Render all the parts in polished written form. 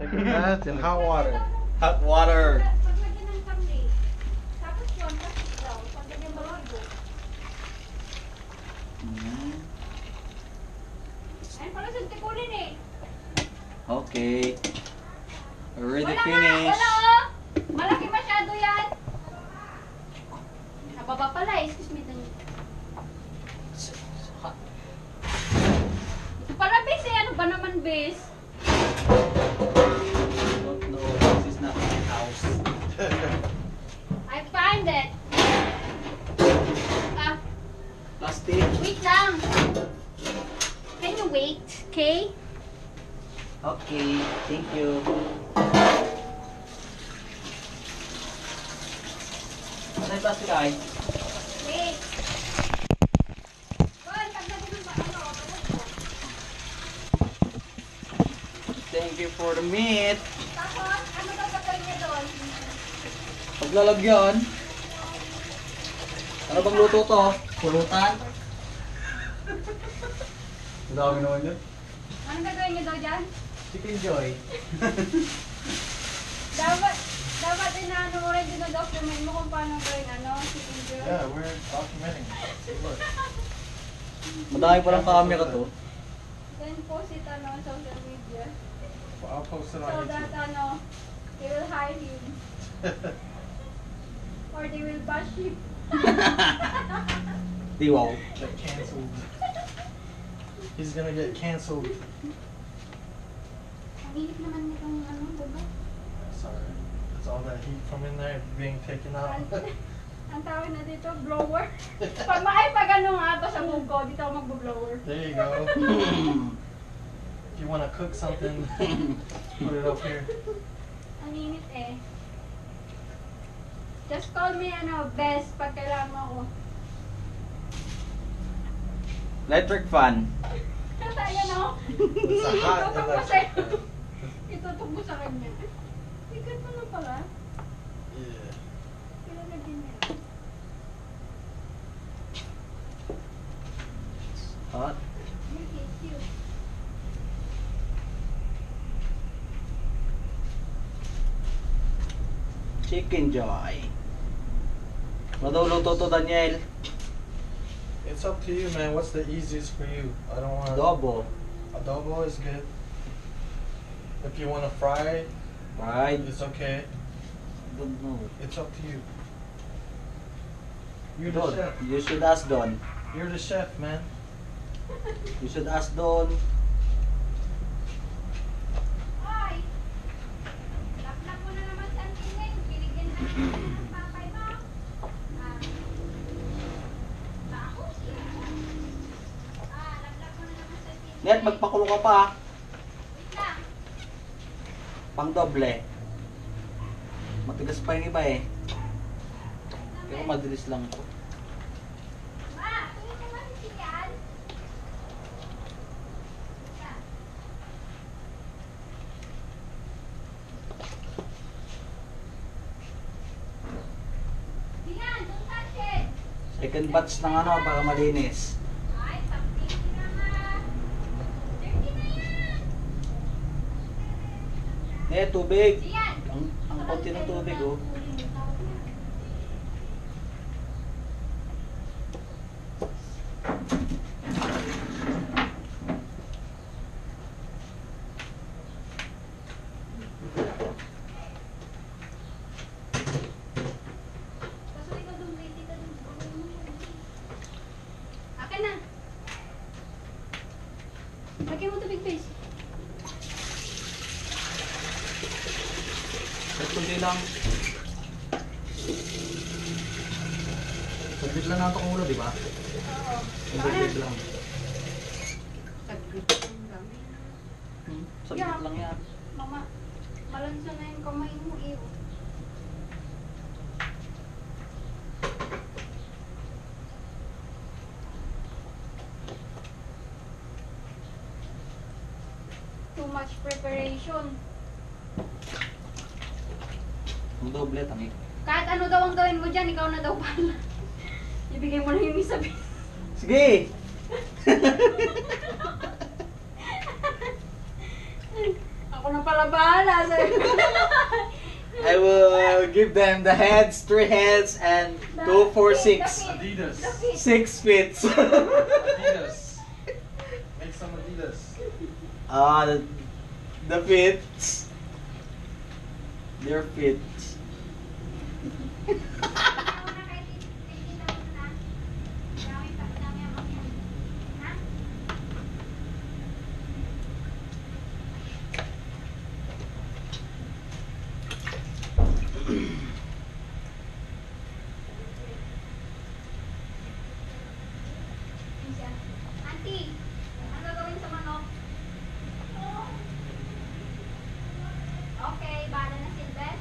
Take a bath in hot water. Hot water. Paglagyan ng kamay. Tapos yun, tapos daw. Paglagyan maligo. Ayun pala sa tikunin eh. Okay. Already Wala nga, finished. wala oh. Malaki masyado yan. Nababa pala, excuse me. Ito pala, bes eh. Ano ba naman, bes? Don't know. This is not my house. I find it. Ah, Plastic. wait lang. Can you wait, okay? Okay. Thank you. Ano yung plastic ay? Wait. Bon, paglagyan ng ano, Thank you for the meat. tapos, ano daw gagawin niya doon? Paglalagyan. Ano bang luto to? Pulutan? Ang dami naman yun. Anong gagawin niya daw dyan? Chicken Joy. Dapat inaano mo rin, dinodocument mo kung paano gawin ano, si Angel. Yeah, we're documenting. Look. Madami palang camera to. Then post it ano, on social media. Well, I'll post it So on that YouTube. ano, they will hire him. Or they will bash him. Di wow. Get canceled. He's gonna get canceled. Ang init naman nitong ano, diba? Sorry. It's all that heat from in there being taken out. Ang tawag na dito, blower. Pag ano nga, pasabog ko, dito ako magbo-blower. There you go. If you want to cook something, put it up here. Ang init eh. Just call me ano, best pag kailangan mo ako. Electric fan. Kasi ayan o. It's a hot Itutok mo electric sa'yo. fan. Itutok mo sa kanya. Ikat mo na pala. Yeah. Ilalagyan niya. Hot. Okay, cute. Chicken Joy. Ano daw luto to, Daniel? It's up to you, man. What's the easiest for you? I don't want Adobo. Adobo is good. If you want to fry, Fried. it's okay. Don't know. It's up to you. You're the Don, chef. you should ask Don. You're the chef, man. You should ask Don. Hoy! Laplak mo na naman sa tingin. Binigyan na naman ng papay mo. Ako siya. Laplak mo na naman sa tingin. Net, magpakulo ka pa. Wait lang. Pang doble. Matigas pa yung iba eh. Pero madilis lang to. Ma, tingin naman si Sian. Sian, don't touch it. Second batch ng ano para malinis. Ay, tapos na nga. Dirty na yan. Eh, tubig. Sian. Ang konti ng tubig oh. Kaso ikaw dun, ready ka dun. Akin na. Lagyan mo tubig, face. Kunti lang. Saglit lang natin ang ulo, di ba? Oo. Saglit lang. Saglit lang. Saglit lang yan. Mama, malansa na yung kamay mo, iyo. Too much preparation. Ang doble, tangi. Kahit ano daw ang gawin mo dyan, ikaw na daw pala. Ibigay mo na yung isabi. Sige! Ako na pala bahala, sir. I will give them the heads, 3 heads, and 2, 4, 6. Adidas. 6 fits. Adidas. Make some Adidas. The fits. Their fits. Auntie, ano gagawin sa manok? Okay, bahala na Silves.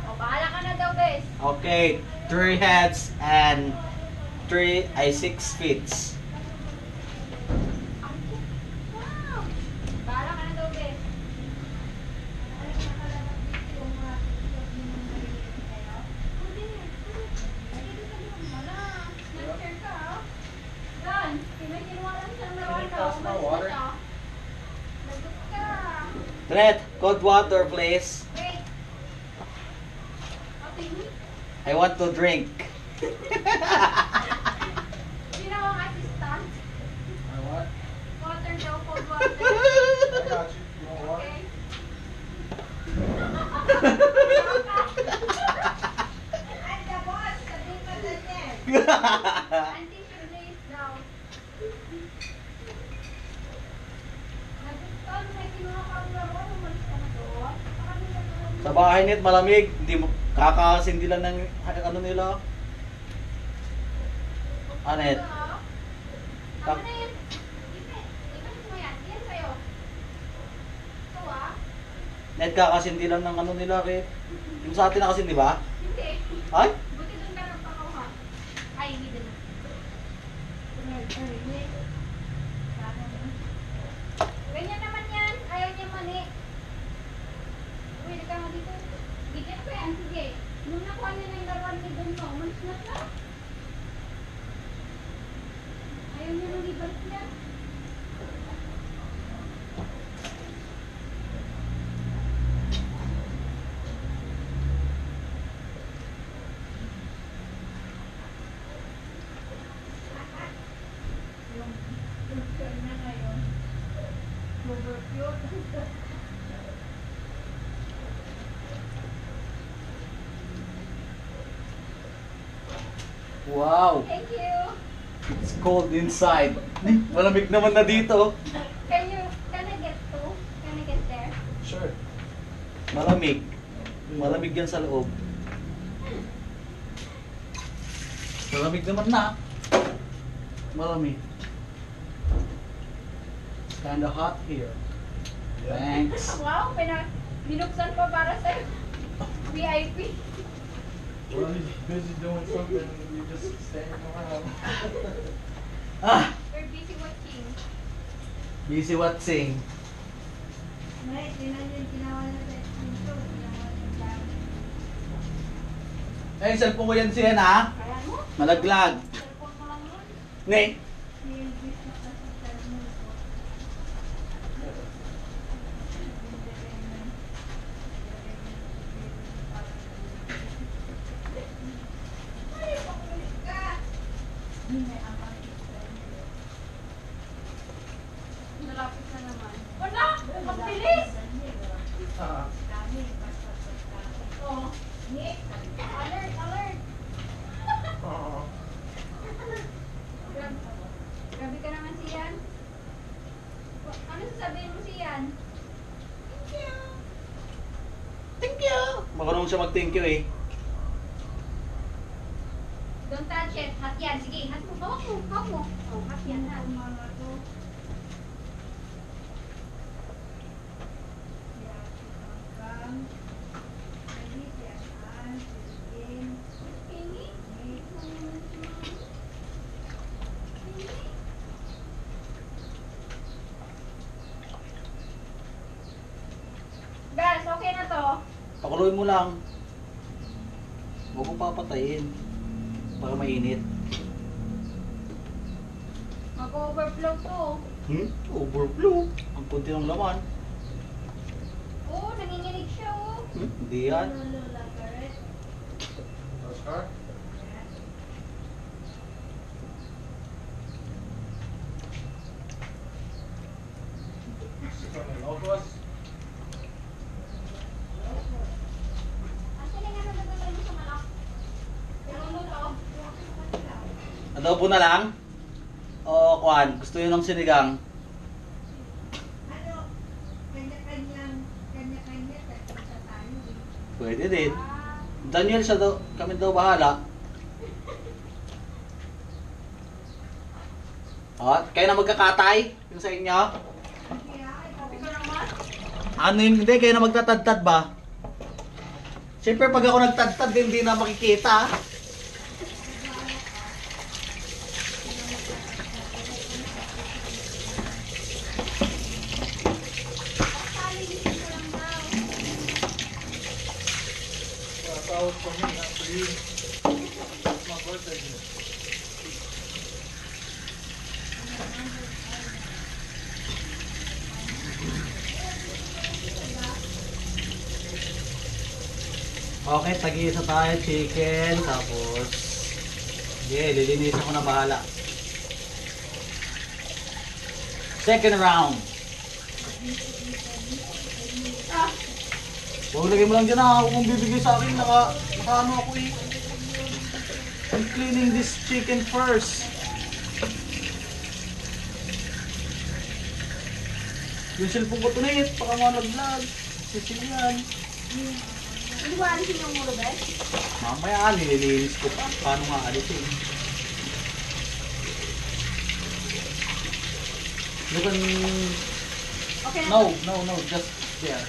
O, bahala ka na daw, Bes. Okay, 3 heads and 6 fits. Wow! Bahala ka na daw, Bes. Yan, kinuha lang siya ng Can you lawan pass my water? Lagot ka. Tret, cold water please. Wait. Okay, wait. I want to drink. Sino ang assistant? My what? Water daw, cold water. I got you. You want water? Okay. I'm the boss. Sabihin mo ganyan. Auntie, please daw. Nagustan, may kinuha kang laro. Umalis ka na doon. Sa bahay nit malamig, hindi mo kakasindi lang ng ano nila. Anet. Tama na yan. Ipit. Ipit mo yan. Yan sa'yo. Ito ah. Net kakasindi lang ng ano nila, Kit. Yung sa atin nakasindi ba? Hindi. Ay? Buti doon ka ng pakaw ha. Ay, hindi din. Ganyan naman yan. Ayaw niya mani. Pwede ka nga dito. Gigit ko yan. Sige. Nung nakuha niya na yung laruan ni Don mo, umalis na siya. Ayaw niya nung ibalik niya. Yung turn na ngayon. Overcute. Wow! Thank you. It's cold inside. Malamig naman na dito. Can I get to? Can I get there? Sure. Malamig. Malamig yan sa loob. Malamig naman na. Malamig. It's kinda hot here. Thanks. Wow, binuksan pa para sa VIP. Well, he's busy doing something. You just standing around. Ah! We're busy watching. Busy watching. May, tinan yung ginawa na sa intro. Ginawa yung vlog. Eh, cellphone ko yan siya na. Kaya mo? Malaglag. Cellphone mo lang yun. Ne. Yung business assistant mo. Ay, pakulit ka. May apat. Nalapit na naman. Wala! Ang bilis! Ah, Oh, Nick. Alert, alert. oh. Grabe ka naman siyan. Ano sasabihin mo siyan? Thank you. Thank you. Marunong siya mag-thank you eh. Don't touch it. Hat yan. Sige, hat mo. Hawak mo. Hawak mo. Oh, hat yan. Hat. Pingi? Guys, okay na to. Pakuloy mo lang. Huwag mong papatayin. Para mainit. Mag-overflow to. Overflow. Ang kunti ng laman. Hindi yan. Oscar? Gusto mo logos? Ang siling ano nagdadala mo sa malak? Niluluto. Adobo na lang? O kuan, gusto yun ng sinigang? Ano, kanya-kanya, sa tayo eh. Pwede din. Daniel, siya daw, kami daw bahala. O, kayo na magkakatay? Yung sa inyo? Kaya, ikaw naman? Ano yun? Hindi, kayo na magtatadtad ba? Siyempre, pag ako nagtadtad, hindi na makikita. Palilisin ko lang daw. That's out for me, not for you. It's my birthday gift. Okay, tag-iisa tayo, chicken, tapos... Yeah, lilinisan ko na bahala. Second round. Huwag lagay mo lang dyan ha, kung bibigay sa akin, naka ano ako eh. I'm cleaning this chicken first. Yung cellphone ko tunit, baka malaglag. Sisilian. Hindi ko alisin yung mulo, Ben? Mamaya nililinis ko pa. Paano nga alisin? You can... Okay na. No, just there.